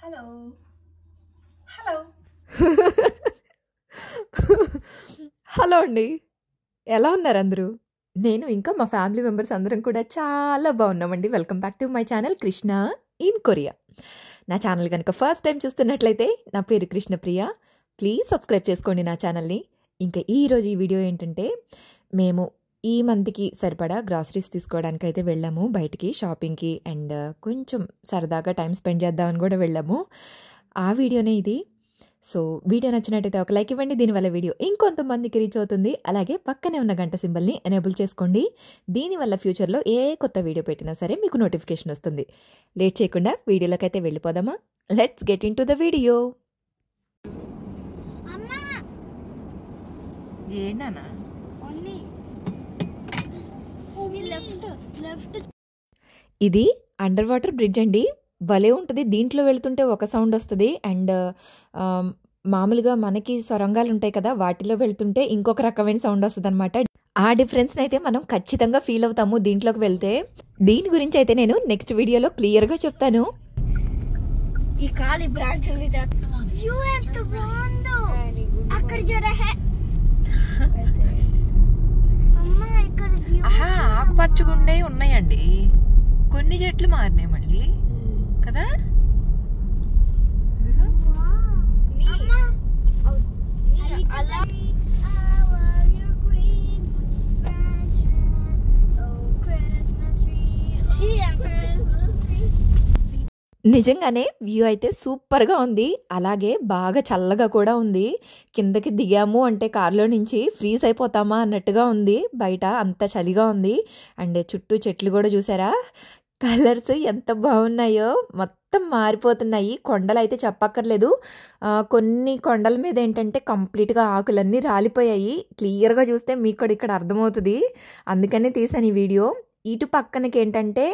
Hello hello hello అండి, ఎలా ఉన్నారు అందరూ? నేను ఇంకా మా ఫ్యామిలీ మెంబర్స్ అందరం కూడా చాలా బాగున్నామండి. Welcome back to my channel Krishna in Korea. నా ఛానల్ కనుక ఫస్ట్ టైం చూస్తున్నట్లయితే నా పేరు కృష్ణప్రియ. ప్లీజ్ సబ్స్క్రైబ్ చేసుకోండి నా ఛానల్ని. ఇంకా ఈరోజు ఈ వీడియో ఏంటంటే, మేము ఈ మంత్కి సరిపడా గ్రాసరీస్ తీసుకోవడానికి అయితే వెళ్ళాము బయటికి షాపింగ్కి. అండ్ కొంచెం సరదాగా టైం స్పెండ్ చేద్దామని కూడా వెళ్ళాము. ఆ వీడియోనే ఇది. సో వీడియో నచ్చినట్టయితే ఒక లైక్ ఇవ్వండి. దీనివల్ల వీడియో ఇంకొంతమందికి రీచ్ అవుతుంది. అలాగే పక్కనే ఉన్న గంట సింబల్ని ఎనేబుల్ చేసుకోండి. దీనివల్ల ఫ్యూచర్లో ఏ కొత్త వీడియో పెట్టినా సరే మీకు నోటిఫికేషన్ వస్తుంది. లేట్ చేయకుండా వీడియోలోకి అయితే వెళ్ళిపోదామా? Let's get in to the video. ఏనా ఇది అండర్ వాటర్ బ్రిడ్జ్ అండి. భలే ఉంటుంది. దీంట్లో వెళ్తుంటే ఒక సౌండ్ వస్తుంది. అండ్ మామూలుగా మనకి సొరంగాలు ఉంటాయి కదా, వాటిలో వెళ్తుంటే ఇంకొక రకమైన సౌండ్ వస్తుంది అనమాట. ఆ డిఫరెన్స్ అయితే మనం ఖచ్చితంగా ఫీల్ అవుతాము దీంట్లోకి వెళ్తే. దీని గురించి అయితే నేను నెక్స్ట్ వీడియోలో క్లియర్గా చెప్తాను. ఈ ఖాళీ బ్రాంచ్ ఆకుపచ్చగుండే ఉన్నాయండి. కొన్ని చెట్లు మారినాయి మళ్ళీ కదా. నిజంగానే వ్యూ అయితే సూపర్గా ఉంది. అలాగే బాగా చల్లగా కూడా ఉంది. కిందకి దిగాము అంటే కారులో నుంచి ఫ్రీజ్ అయిపోతామా అన్నట్టుగా ఉంది. బయట అంత చలిగా ఉంది. అండ్ చుట్టూ చెట్లు కూడా చూసారా, కలర్స్ ఎంత బాగున్నాయో, మొత్తం మారిపోతున్నాయి. కొండలు అయితే చెప్పక్కర్లేదు. కొన్ని కొండల మీద ఏంటంటే కంప్లీట్గా ఆకులన్నీ రాలిపోయాయి. క్లియర్గా చూస్తే మీకు కూడా ఇక్కడ అర్థమవుతుంది. అందుకనే తీసాను ఈ వీడియో. ఇటు పక్కనకి ఏంటంటే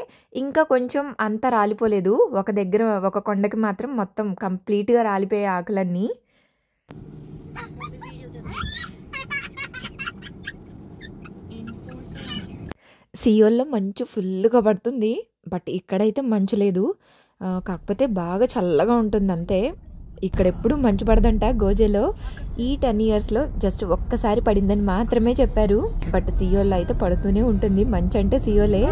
ఇంకా కొంచెం అంత రాలిపోలేదు. ఒక దగ్గర ఒక కొండకి మాత్రం మొత్తం కంప్లీట్గా రాలిపోయే ఆకులన్నీ. సియోల్లో మంచు ఫుల్గా పడుతుంది. బట్ ఇక్కడైతే మంచు లేదు. కాకపోతే బాగా చల్లగా ఉంటుంది అంతే. ఇక్కడ ఎప్పుడు మంచు పడదంట గోజేలో. ఈ 10 yearsలో జస్ట్ ఒక్కసారి పడిందని మాత్రమే చెప్పారు. బట్ సియోల్లో అయితే పడుతూనే ఉంటుంది మంచు. అంటే సియోలే.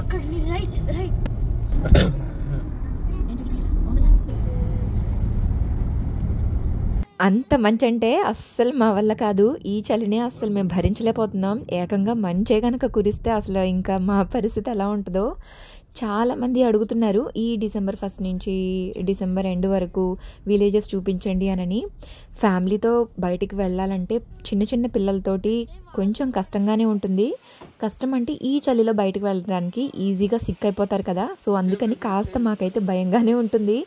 అంత మంచి అంటే అస్సలు మా వల్ల కాదు. ఈ చలినే అస్సలు మేము భరించలేకపోతున్నాం. ఏకంగా మంచే కనుక కురిస్తే అసలు ఇంకా మా పరిస్థితి ఎలా ఉంటుందో. చాలామంది అడుగుతున్నారు ఈ December 1st నుంచి December end వరకు విలేజెస్ చూపించండి అని. ఫ్యామిలీతో బయటికి వెళ్ళాలంటే చిన్న చిన్న పిల్లలతోటి కొంచెం కష్టంగానే ఉంటుంది. కష్టం అంటే ఈ చలిలో బయటకు వెళ్ళడానికి ఈజీగా సిక్ అయిపోతారు కదా. సో అందుకని కాస్త మాకైతే భయంగానే ఉంటుంది.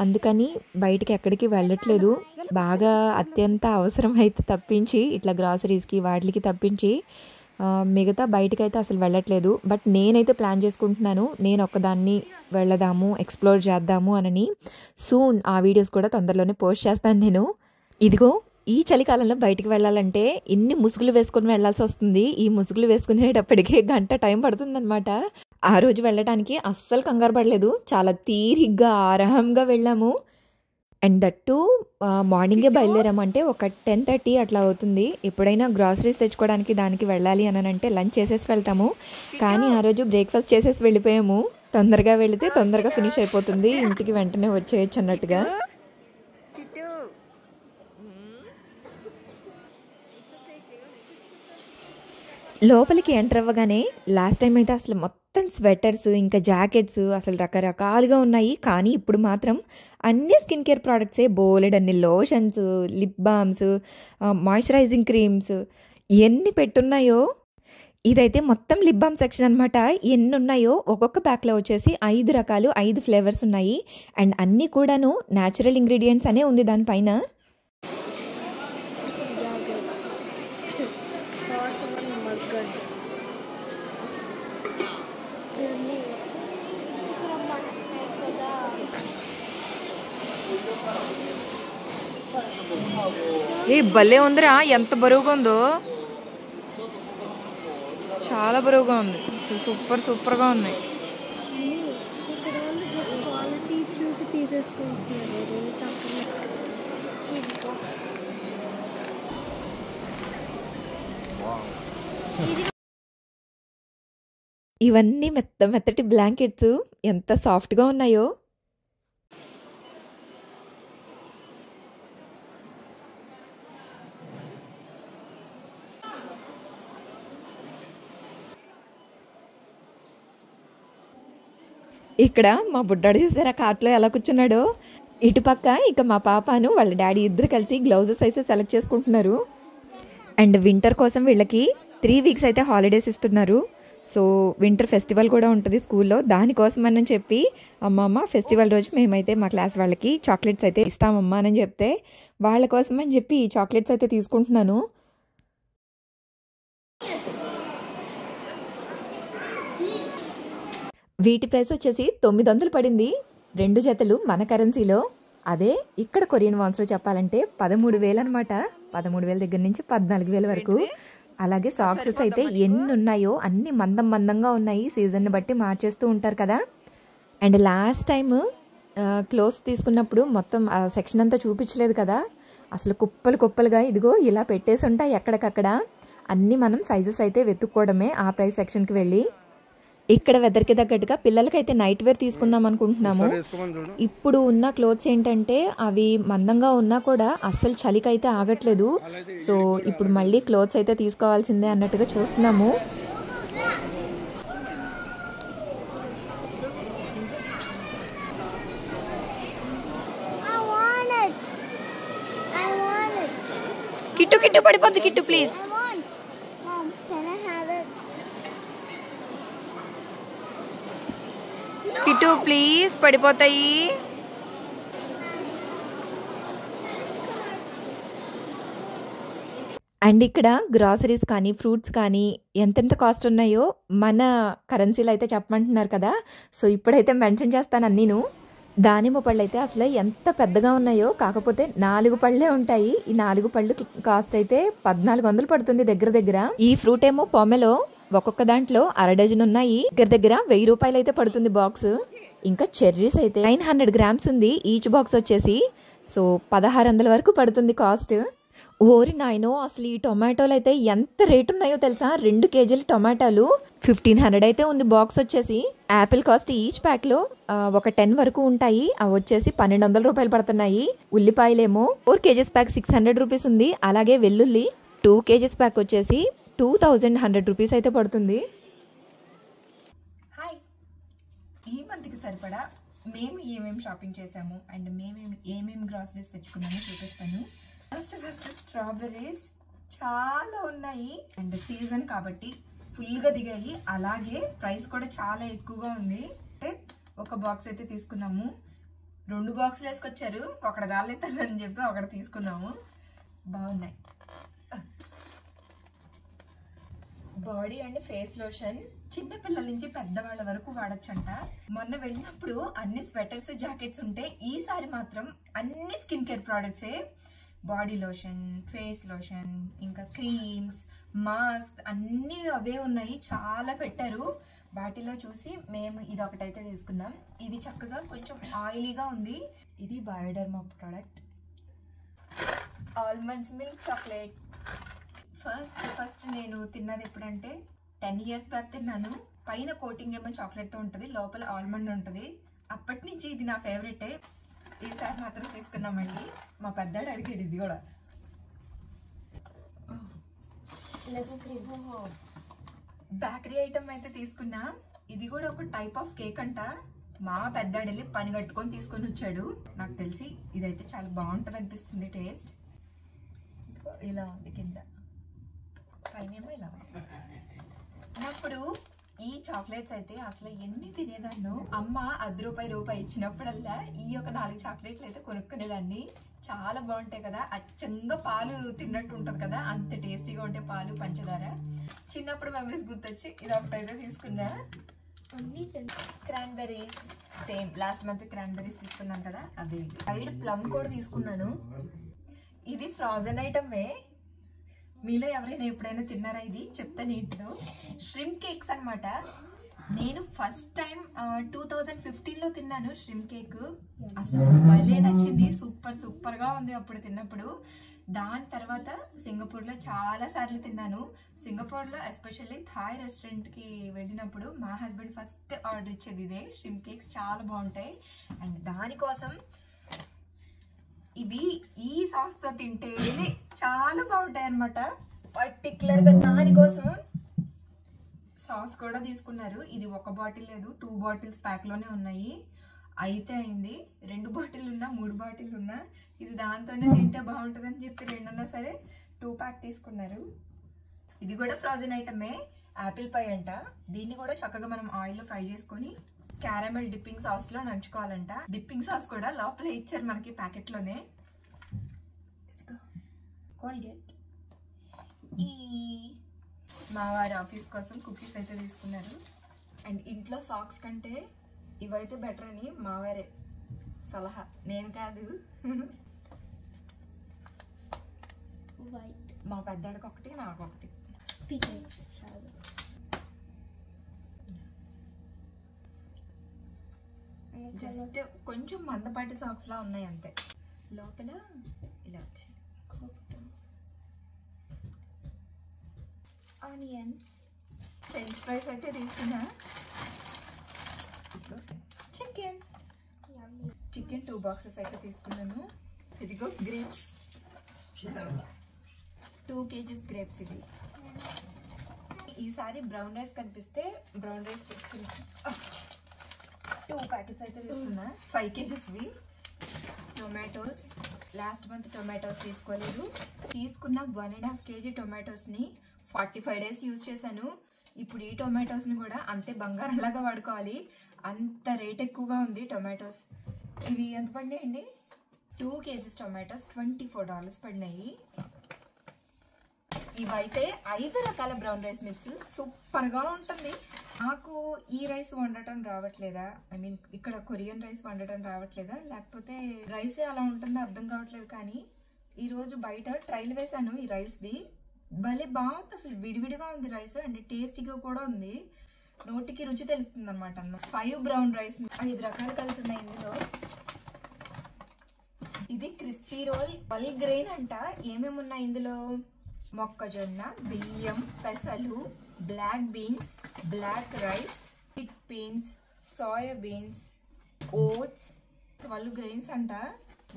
అందుకని బయటికి ఎక్కడికి వెళ్ళట్లేదు. బాగా అత్యంత అవసరం అయితే తప్పించి ఇట్లా గ్రాసరీస్కి వాటికి తప్పించి మిగతా బయటకైతే అసలు వెళ్ళట్లేదు. బట్ నేనైతే ప్లాన్ చేసుకుంటున్నాను, నేను ఒక్కదాన్ని వెళ్దాము, ఎక్స్ప్లోర్ చేద్దాము అని. సూన్ ఆ వీడియోస్ కూడా తొందరలోనే పోస్ట్ చేస్తాను నేను. ఇదిగో ఈ చలికాలంలో బయటికి వెళ్ళాలంటే ఇన్ని ముసుగులు వేసుకొని వెళ్లాల్సి వస్తుంది. ఈ ముసుగులు వేసుకునేటప్పటికే గంట టైం పడుతుందన్నమాట. ఆ రోజు వెళ్ళడానికి అస్సలు కంగారు పడలేదు. చాలా తీరిగ్గా ఆరాంగా వెళ్ళాము. అండ్ దట్టు మార్నింగే బయలుదేరామంటే ఒక 10:30 అట్లా అవుతుంది. ఎప్పుడైనా గ్రాసరీస్ తెచ్చుకోవడానికి దానికి వెళ్ళాలి అని అంటే లంచ్ చేసేసి వెళ్తాము. కానీ ఆ రోజు బ్రేక్ఫాస్ట్ చేసేసి వెళ్ళిపోయాము. తొందరగా వెళితే తొందరగా ఫినిష్ అయిపోతుంది, ఇంటికి వెంటనే వచ్చేయచ్చు అన్నట్టుగా. లోపలికి ఎంటర్ అవ్వగానే లాస్ట్ టైం అయితే అసలు మొత్తం స్వెటర్స్ ఇంకా జాకెట్స్ అసలు రకరకాలుగా ఉన్నాయి. కానీ ఇప్పుడు మాత్రం అన్ని స్కిన్ కేర్ ప్రోడక్ట్సే, బోలెడన్ని lotions, lip balms, moisturising creams ఎన్ని పెట్టున్నాయో. ఇదైతే మొత్తం లిప్ బామ్ సెక్షన్ అనమాట. ఎన్ని ఉన్నాయో ఒక్కొక్క ప్యాక్లో వచ్చేసి 5 రకాలు, 5 ఫ్లేవర్స్ ఉన్నాయి. అండ్ అన్నీ కూడాను న్యాచురల్ ఇంగ్రీడియంట్స్ అనే ఉంది దానిపైన. ఏ భలే ఉందిరా, ఎంత బరువుగా ఉందో. చాలా బరువుగా ఉంది. సూపర్గా ఉన్నాయి. తీసేసుకుంటున్నారు. ఇవన్నీ మెత్తటి బ్లాంకెట్స్ ఎంత సాఫ్ట్గా ఉన్నాయో. ఇక్కడ మా బుడ్డాడు చూసారా కార్ట్లో ఎలా కూర్చున్నాడో. ఇటుపక్క ఇక మా పాపను వాళ్ళ డాడీ ఇద్దరు కలిసి గ్లౌజెస్ అయితే సెలెక్ట్ చేసుకుంటున్నారు. అండ్ వింటర్ కోసం వీళ్ళకి 3 వీక్స్ అయితే హాలిడేస్ ఇస్తున్నారు. సో వింటర్ ఫెస్టివల్ కూడా ఉంటుంది స్కూల్లో. దానికోసం అని చెప్పి అమ్మమ్మ ఫెస్టివల్ రోజు మేమైతే మా క్లాస్ వాళ్ళకి చాక్లెట్స్ అయితే ఇస్తామమ్మా అని చెప్తే వాళ్ళ కోసం అని చెప్పి ఈ చాక్లెట్స్ అయితే తీసుకుంటున్నాను. వీటి ప్రైస్ వచ్చేసి 900 పడింది 2 జతలు మన కరెన్సీలో. అదే ఇక్కడ కొరియన్ వాన్స్లో చెప్పాలంటే 13,000 అనమాట. 13,000 దగ్గర నుంచి 14,000 వరకు. అలాగే సాక్సెస్ అయితే ఎన్ని ఉన్నాయో అన్ని మందంగా ఉన్నాయి. సీజన్ని బట్టి మార్చేస్తూ ఉంటారు కదా. అండ్ లాస్ట్ టైం క్లోత్స్ తీసుకున్నప్పుడు మొత్తం ఆ సెక్షన్ అంతా చూపించలేదు కదా. అసలు కుప్పలుగా ఇదిగో ఇలా పెట్టేసి ఉంటాయి ఎక్కడికక్కడ. అన్నీ మనం సైజెస్ అయితే వెతుక్కోవడమే ఆ ప్రైస్ సెక్షన్కి వెళ్ళి. ఇక్కడ వెదర్కి తగ్గట్టుగా పిల్లలకైతే నైట్ వేర్ తీసుకుందాం అనుకుంటున్నాము. ఇప్పుడు ఉన్న క్లోత్స్ ఏంటంటే అవి మందంగా ఉన్నా కూడా అస్సలు చలికైతే ఆగట్లేదు. సో ఇప్పుడు మళ్ళీ క్లోత్స్ అయితే తీసుకోవాల్సిందే అన్నట్టుగా చూస్తున్నాము. కిట్టు పడిపోద్ది. కిట్టు ప్లీజ్. కిట్టు ప్లీజ్ పడిపోతాయి. అండ్ ఇక్కడ గ్రాసరీస్ కానీ ఫ్రూట్స్ కానీ ఎంతెంత కాస్ట్ ఉన్నాయో మన కరెన్సీలో అయితే చెప్పమంటున్నారు కదా. సో ఇప్పుడైతే మెన్షన్ చేస్తాను అన్నీను. దానిమ్మ పళ్ళు అయితే అసలు ఎంత పెద్దగా ఉన్నాయో. కాకపోతే 4 పళ్ళే ఉంటాయి. ఈ 4 పళ్ళు కాస్ట్ అయితే 1400 పడుతుంది దగ్గర. ఈ ఫ్రూట్ ఏమో పొమెలో ఒక్కొక్క దాంట్లో 1/2 డజన్ ఉన్నాయి. దగ్గర 1000 రూపాయలు అయితే పడుతుంది బాక్స్. ఇంకా చెర్రీస్ అయితే 900 గ్రామ్స్ ఉంది ఈచ్ బాక్స్ వచ్చేసి. సో 1600 వరకు పడుతుంది కాస్ట్. ఓరి నాయనో, అసలు ఈ టొమాటోలు అయితే ఎంత రేటు ఉన్నాయో తెలుసా. 2 కేజీల టొమాటోలు 1500 అయితే ఉంది బాక్స్ వచ్చేసి. యాపిల్ కాస్ట్ ఈచ్ ప్యాక్లో ఒక 10 వరకు ఉంటాయి. అవి వచ్చేసి 1200 రూపాయలు పడుతున్నాయి. ఉల్లిపాయలేమో 4 కేజీస్ ప్యాక్ 600 రూపీస్ ఉంది. అలాగే వెల్లుల్లి 2 కేజీస్ ప్యాక్ వచ్చేసి 2100 రూపీస్ అయితే పడుతుంది. హాయ్, ఈ మంత్కి సరిపడా మేము ఏమేమి షాపింగ్ చేసాము అండ్ మేము ఏమేమి గ్రాసరీస్ తెచ్చుకున్నామో చూపిస్తాను. ఫస్ట్ స్ట్రాబెర్రీస్ చాలా ఉన్నాయి అండ్ సీజన్ కాబట్టి ఫుల్గా దిగాయి. అలాగే ప్రైస్ కూడా చాలా ఎక్కువగా ఉంది. అంటే ఒక బాక్స్ అయితే తీసుకున్నాము. 2 బాక్సులు వేసుకొచ్చారు. ఒకటి జాలేతాలని చెప్పి ఒకటి తీసుకున్నాము. బాగున్నాయి. బాడీ అండ్ ఫేస్ లోషన్ చిన్నపిల్లల నుంచి పెద్దవాళ్ళ వరకు వాడచ్చంట. మొన్న వెళ్ళినప్పుడు అన్ని స్వెటర్స్ జాకెట్స్ ఉంటే ఈసారి మాత్రం అన్ని స్కిన్ కేర్ ప్రోడక్ట్సే. బాడీ లోషన్, ఫేస్ లోషన్, ఇంకా క్రీమ్స్, మాస్క్ అన్నీ అవే ఉన్నాయి. చాలా పెట్టారు. వాటిలో చూసి మేము ఇది ఒకటైతే తీసుకున్నాం. ఇది చక్కగా కొంచెం ఆయిలీగా ఉంది. ఇది Bioderma product. Almonds milk chocolate. First నేను తిన్నది ఎప్పుడంటే 10 ఇయర్స్ బ్యాక్ తిన్నాను. పైన కోటింగ్ ఏమో చాక్లెట్తో ఉంటుంది, లోపల ఆల్మండ్ ఉంటుంది. అప్పటి నుంచి ఇది నా ఫేవరెటే. ఈసారి మాత్రం తీసుకున్నామండి. మా పెద్దాడు అడిగాడు ఇది కూడా. బేకరీ ఐటమ్ అయితే తీసుకున్నా. ఇది కూడా ఒక టైప్ ఆఫ్ కేక్ అంట. మా పెద్దాడు వెళ్ళి పని కట్టుకొని తీసుకొని వచ్చాడు. నాకు తెలిసి ఇదైతే చాలా బాగుంటుంది అనిపిస్తుంది టేస్ట్. ఇలా ఉంది కింద, పైనేమో ఇలా. అప్పుడు ఈ చాక్లెట్స్ అయితే అసలు ఎన్ని తినేదాన్నో. అమ్మ ₹10 ఇచ్చినప్పుడల్లా ఈ ఒక 4 చాక్లెట్లు అయితే కొనుక్కునేదాన్ని. చాలా బాగుంటాయి కదా. అచ్చంగా పాలు తిన్నట్టు ఉంటుంది కదా, అంత టేస్టీగా ఉంటే పాలు పంచదార. చిన్నప్పుడు మెమరీస్ గుర్తొచ్చి ఇది ఒకటైతే తీసుకున్నా. Cranberries same last month cranberries తీసుకున్నాను కదా, అదే. ఫ్రైడ్ ప్లమ్ కూడా తీసుకున్నాను. ఇది ఫ్రోజన్ ఐటమే. మీలో ఎవరైనా ఎప్పుడైనా తిన్నారా ఇది? చెప్తాను ఏంటిదో. ష్రింప్ కేక్స్ అనమాట. నేను ఫస్ట్ టైం 2015లో తిన్నాను ష్రింప్ కేక్. అసలు భలే నచ్చింది, సూపర్ సూపర్ గా ఉంది అప్పుడు తిన్నప్పుడు. దాని తర్వాత సింగపూర్లో చాలా సార్లు తిన్నాను. సింగపూర్లో ఎస్పెషల్లీ థాయ్ రెస్టారెంట్కి వెళ్ళినప్పుడు మా హస్బెండ్ ఫస్ట్ ఆర్డర్ ఇచ్చేది ఇదే ష్రింప్ కేక్స్, చాలా బాగుంటాయి. అండ్ దానికోసం ఇవి ఈ సాస్తో తింటేనే చాలా బాగుంటాయి అన్నమాట. పర్టికులర్గా దానికోసం సాస్ కూడా తీసుకున్నారు. ఇది ఒక బాటిల్ లేదు, 2 బాటిల్స్ ప్యాక్లోనే ఉన్నాయి. అయితే అయింది, 2 బాటిల్ ఉన్నా 3 బాటిల్ ఉన్నా ఇది దాంతోనే తింటే బాగుంటుందని చెప్పి 2 ఉన్నా సరే 2 ప్యాక్ తీసుకున్నారు. ఇది కూడా ఫ్రోజన్ ఐటమే, యాపిల్ పై అంట. దీన్ని కూడా చక్కగా మనం ఆయిల్లో ఫ్రై చేసుకొని క్యారమెల్ డిప్పింగ్ సాస్లో నంచుకోవాలంట. డిప్పింగ్ సాస్ కూడా లోపలే ఇచ్చారు మనకి ప్యాకెట్లోనే. కోల్గేట్ ఈ మా వారి ఆఫీస్ కోసం కుకీస్ అయితే తీసుకున్నారు. అండ్ ఇంట్లో సాక్స్ కంటే ఇవైతే బెటర్ అని మా వారే సలహా, నేను కాదు. మా పెద్దడికి ఒకటి, నాకు ఒకటి. జస్ట్ కొంచెం మందపాటి సాక్స్ లా ఉన్నాయి అంతే. లోపల ఇలా వచ్చాయి ఆనియన్స్. ఫ్రెంచ్ ఫ్రైస్ అయితే తీసుకున్నా. చికెన్ 2 బాక్సెస్ అయితే తీసుకున్నాను. ఇదిగో గ్రేప్స్, 2 kgs గ్రేప్స్. ఇది ఈసారి బ్రౌన్ రైస్ కనిపిస్తే బ్రౌన్ రైస్ తీసుకున్నా. 2 ప్యాకెట్స్ అయితే తీసుకున్నా, 5 kgsవి. టొమాటోస్, లాస్ట్ మంత్ టొమాటోస్ తీసుకోలేదు. తీసుకున్న 1.5 kg టొమాటోస్ని 45 days యూజ్ చేశాను. ఇప్పుడు ఈ టొమాటోస్ని కూడా అంతే బంగారంలాగా వాడుకోవాలి, అంత రేట్ ఎక్కువగా ఉంది టొమాటోస్. ఇవి ఎంత పడినాయండి? 2 kgs టొమాటోస్ $24 పడినాయి. ఇవైతే 5 రకాల బ్రౌన్ రైస్ మిక్స్, సూపర్గా ఉంటుంది. నాకు ఈ రైస్ వండటం రావట్లేదా, ఐ మీన్ ఇక్కడ కొరియన్ రైస్ వండటం రావట్లేదా, లేకపోతే రైసే అలా ఉంటుందో అర్థం కావట్లేదు. కానీ ఈరోజు బయట ట్రైల్ వేసాను ఈ రైస్ది, భలే బాగుంది. అసలు విడివిడిగా ఉంది రైస్, అండ్ టేస్టీగా కూడా ఉంది, నోటికి రుచి తెలుస్తుంది అనమాట. 5 బ్రౌన్ రైస్ 5 రకాలు కలిసి ఉన్నాయి ఇందులో. ఇది క్రిస్పీ రోల్ వల్ గ్రెయిన్ అంట. ఏమేమి ఉన్నాయి ఇందులో? మొక్కజొన్న, బియ్యం, పెసలు, black beans, black rice, pink beans, soya beans, oats, 12 grains అంట.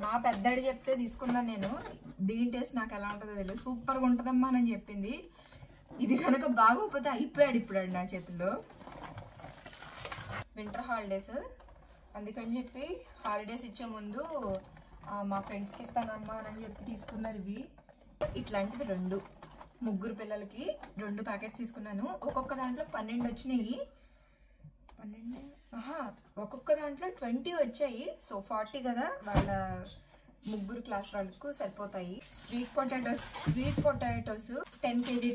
మా పెద్దడి చెప్తే తీసుకున్నాను నేను. దీని టేస్ట్ నాకు ఎలా ఉంటుందో తెలియదు, సూపర్గా ఉంటుందమ్మా అని చెప్పింది. ఇది కనుక బాగోకపోతే అయిపోయాడు ఇప్పుడు నా చేతుల్లో. వింటర్ హాలిడేస్, అందుకని చెప్పి హాలిడేస్ ఇచ్చే ముందు మా ఫ్రెండ్స్కి ఇస్తానమ్మా అని చెప్పి తీసుకున్నారు ఇవి. ఇట్లాంటివి 2, 3 పిల్లలకి 2 ప్యాకెట్స్ తీసుకున్నాను. ఒక్కొక్క దాంట్లో 12 వచ్చినాయి. 12, ఒక్కొక్క దాంట్లో 20 వచ్చాయి. సో 40 కదా, వాళ్ళ 3 క్లాస్ వాళ్ళకు సరిపోతాయి. స్వీట్ పొటాటోస్ 10 kg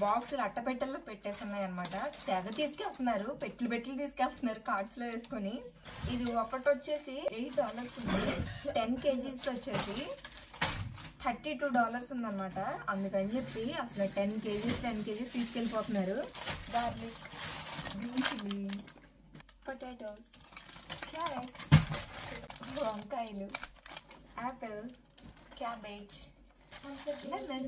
బాక్సులు అట్టపెట్టెల్లో పెట్టేస్తున్నాయి అనమాట. తెగ తీసుకెళ్తున్నారు, పెట్లు తీసుకెళ్తున్నారు కార్డ్స్లో వేసుకొని. ఇది ఒకటి వచ్చేసి $8 ఉంది, 10 kgs వచ్చేసి $32 ఉందన్నమాట. అందుకని చెప్పి అసలు 10 kgs తీసుకెళ్ళిపోతున్నారు. Garlic, green chilli, potatoes, carrots, వంకాయలు, యాపిల్, క్యాబేజ్, లెమన్.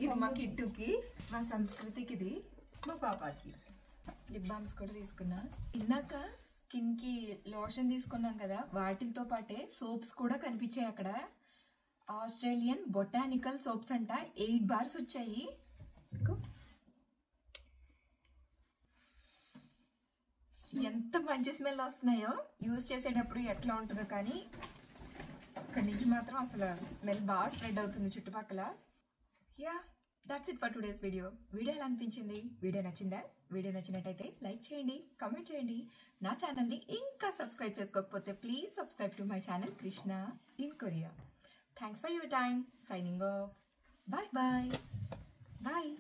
ఇది మా కిట్టుకి, మా సంస్కృతికి, ఇది మా పాపాకి. లిప్ బామ్స్ కూడా తీసుకున్నా. ఇందాక స్కిన్ కి లోషన్ తీసుకున్నాం కదా, వాటితో పాటే సోప్స్ కూడా కనిపించాయి అక్కడ. ఆస్ట్రేలియన్ బొటానికల్ సోప్స్ అంట, 8 bars వచ్చాయి. ఎంత మంచి స్మెల్ వస్తున్నాయో, యూజ్ చేసేటప్పుడు ఎట్లా ఉంటుందో కానీ అక్కడి నుంచి మాత్రం అసలు స్మెల్ బాగా స్ప్రెడ్ అవుతుంది చుట్టుపక్కల. Yeah, that's it for today's video. Video ఎలా అనిపించింది? వీడియో నచ్చిందా? వీడియో నచ్చినట్టయితే లైక్ చేయండి, కామెంట్ చేయండి. నా ఛానల్ని ఇంకా సబ్స్క్రైబ్ చేసుకోకపోతే please subscribe to my channel Krishna in Korea. Thanks for your time. Signing off. Bye bye. Bye.